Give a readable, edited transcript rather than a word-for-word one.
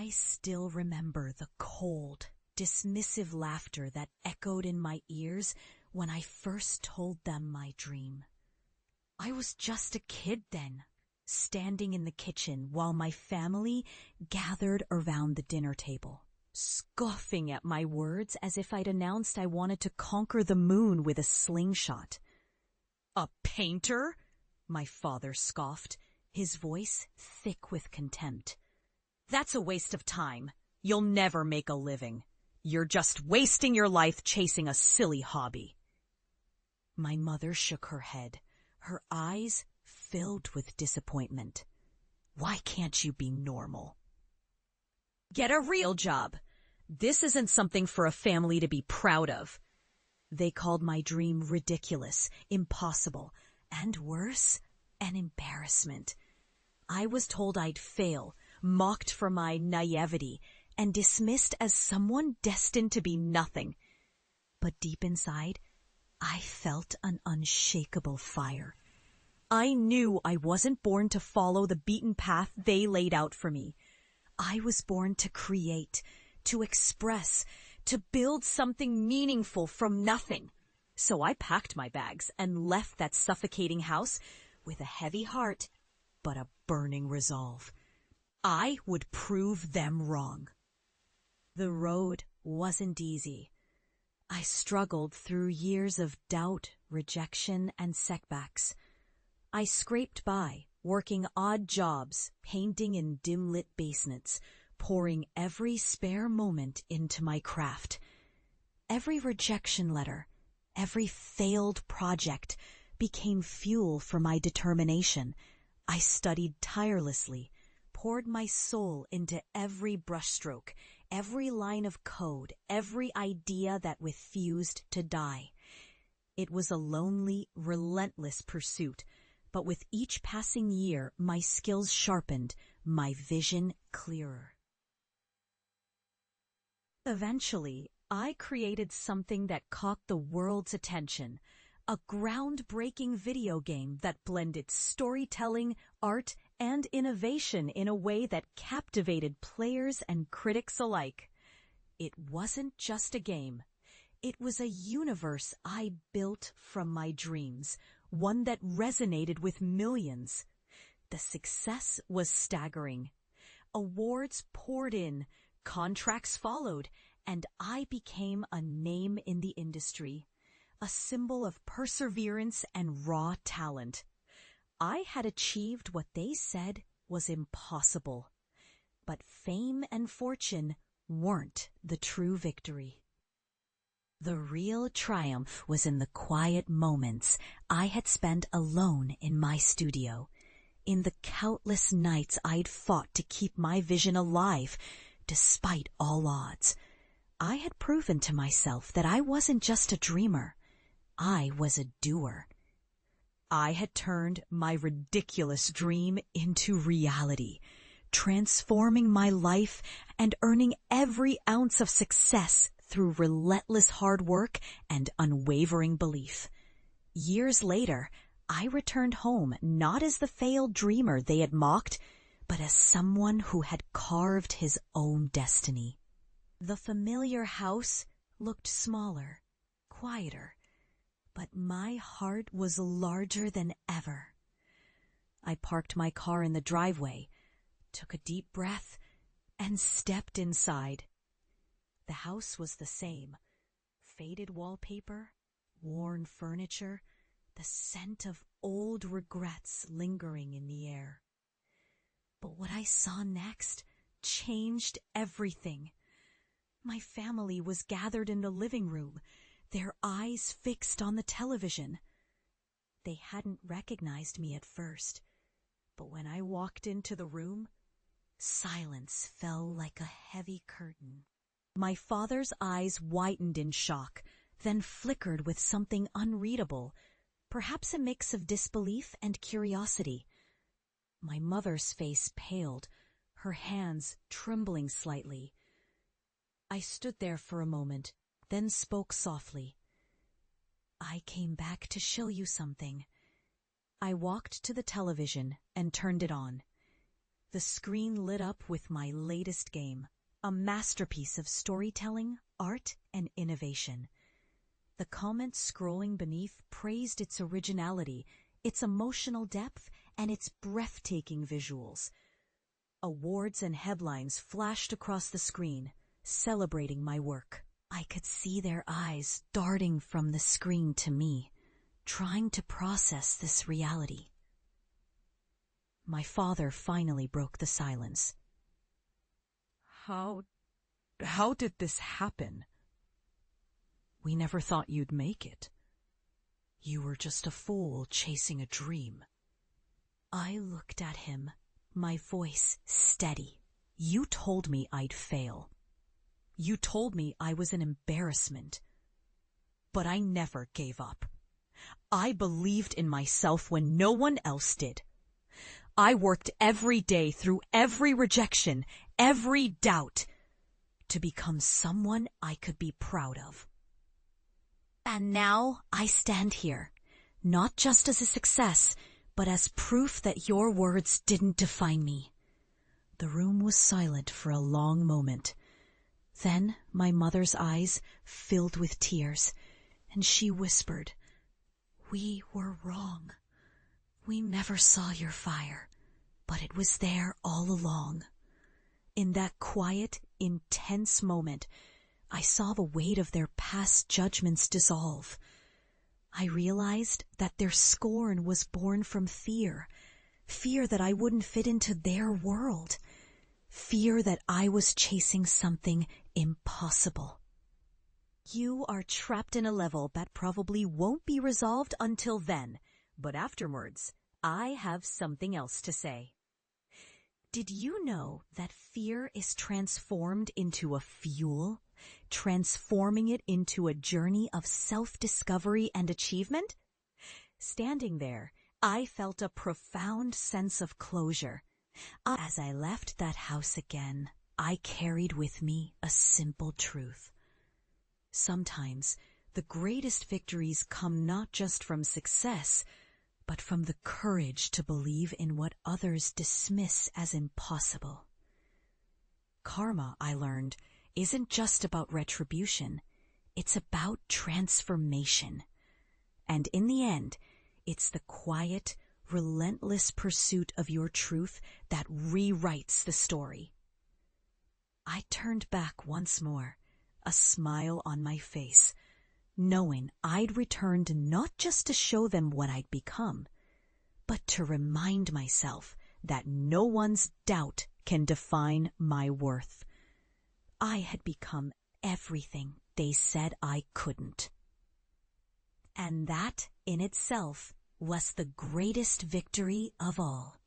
I still remember the cold, dismissive laughter that echoed in my ears when I first told them my dream. I was just a kid then, standing in the kitchen while my family gathered around the dinner table, scoffing at my words as if I'd announced I wanted to conquer the moon with a slingshot. "A painter?" my father scoffed, his voice thick with contempt. "That's a waste of time. You'll never make a living. You're just wasting your life chasing a silly hobby." My mother shook her head, her eyes filled with disappointment. "Why can't you be normal? Get a real job. This isn't something for a family to be proud of." They called my dream ridiculous, impossible, and worse, an embarrassment. I was told I'd fail, mocked for my naivety, and dismissed as someone destined to be nothing. But deep inside, I felt an unshakable fire. I knew I wasn't born to follow the beaten path they laid out for me. I was born to create, to express, to build something meaningful from nothing. So I packed my bags and left that suffocating house with a heavy heart, but a burning resolve. I would prove them wrong. The road wasn't easy. I struggled through years of doubt, rejection, and setbacks. I scraped by, working odd jobs, painting in dim-lit basements, pouring every spare moment into my craft. Every rejection letter, every failed project became fuel for my determination. I studied tirelessly, poured my soul into every brushstroke, every line of code, every idea that refused to die. It was a lonely, relentless pursuit, but with each passing year, my skills sharpened, my vision clearer. Eventually, I created something that caught the world's attention, a groundbreaking video game that blended storytelling, art, and innovation in a way that captivated players and critics alike. It wasn't just a game. It was a universe I built from my dreams, one that resonated with millions. The success was staggering. Awards poured in, contracts followed, and I became a name in the industry, a symbol of perseverance and raw talent. I had achieved what they said was impossible. But fame and fortune weren't the true victory. The real triumph was in the quiet moments I had spent alone in my studio, in the countless nights I'd fought to keep my vision alive, despite all odds. I had proven to myself that I wasn't just a dreamer. I was a doer. I had turned my ridiculous dream into reality, transforming my life and earning every ounce of success through relentless hard work and unwavering belief. Years later, I returned home not as the failed dreamer they had mocked, but as someone who had carved his own destiny. The familiar house looked smaller, quieter, but my heart was larger than ever. I parked my car in the driveway, took a deep breath, and stepped inside. The house was the same. Faded wallpaper, worn furniture, the scent of old regrets lingering in the air. But what I saw next changed everything. My family was gathered in the living room, their eyes fixed on the television. They hadn't recognized me at first, but when I walked into the room, silence fell like a heavy curtain. My father's eyes widened in shock, then flickered with something unreadable, perhaps a mix of disbelief and curiosity. My mother's face paled, her hands trembling slightly. I stood there for a moment, then spoke softly. "I came back to show you something." I walked to the television and turned it on. The screen lit up with my latest game, a masterpiece of storytelling, art, and innovation. The comments scrolling beneath praised its originality, its emotional depth, and its breathtaking visuals. Awards and headlines flashed across the screen, celebrating my work. I could see their eyes darting from the screen to me, trying to process this reality. My father finally broke the silence. How did this happen? We never thought you'd make it. You were just a fool chasing a dream. I looked at him, my voice steady. You told me I'd fail. You told me I was an embarrassment. But I never gave up. I believed in myself when no one else did. I worked every day through every rejection, every doubt, to become someone I could be proud of. And now I stand here, not just as a success, but as proof that your words didn't define me. The room was silent for a long moment. Then my mother's eyes filled with tears, and she whispered, "We were wrong. We never saw your fire, but it was there all along." In that quiet, intense moment, I saw the weight of their past judgments dissolve. I realized that their scorn was born from fear that I wouldn't fit into their world, fear that I was chasing something impossible. You are trapped in a level that probably won't be resolved until then, but afterwards, I have something else to say. Did you know that fear is transformed into a fuel, transforming it into a journey of self-discovery and achievement? Standing there, I felt a profound sense of closure. As I left that house again, I carried with me a simple truth. Sometimes, the greatest victories come not just from success, but from the courage to believe in what others dismiss as impossible. Karma, I learned, isn't just about retribution. It's about transformation. And in the end, it's the quiet, relentless pursuit of your truth that rewrites the story. I turned back once more, a smile on my face, knowing I'd returned not just to show them what I'd become, but to remind myself that no one's doubt can define my worth. I had become everything they said I couldn't. And that, in itself, was the greatest victory of all.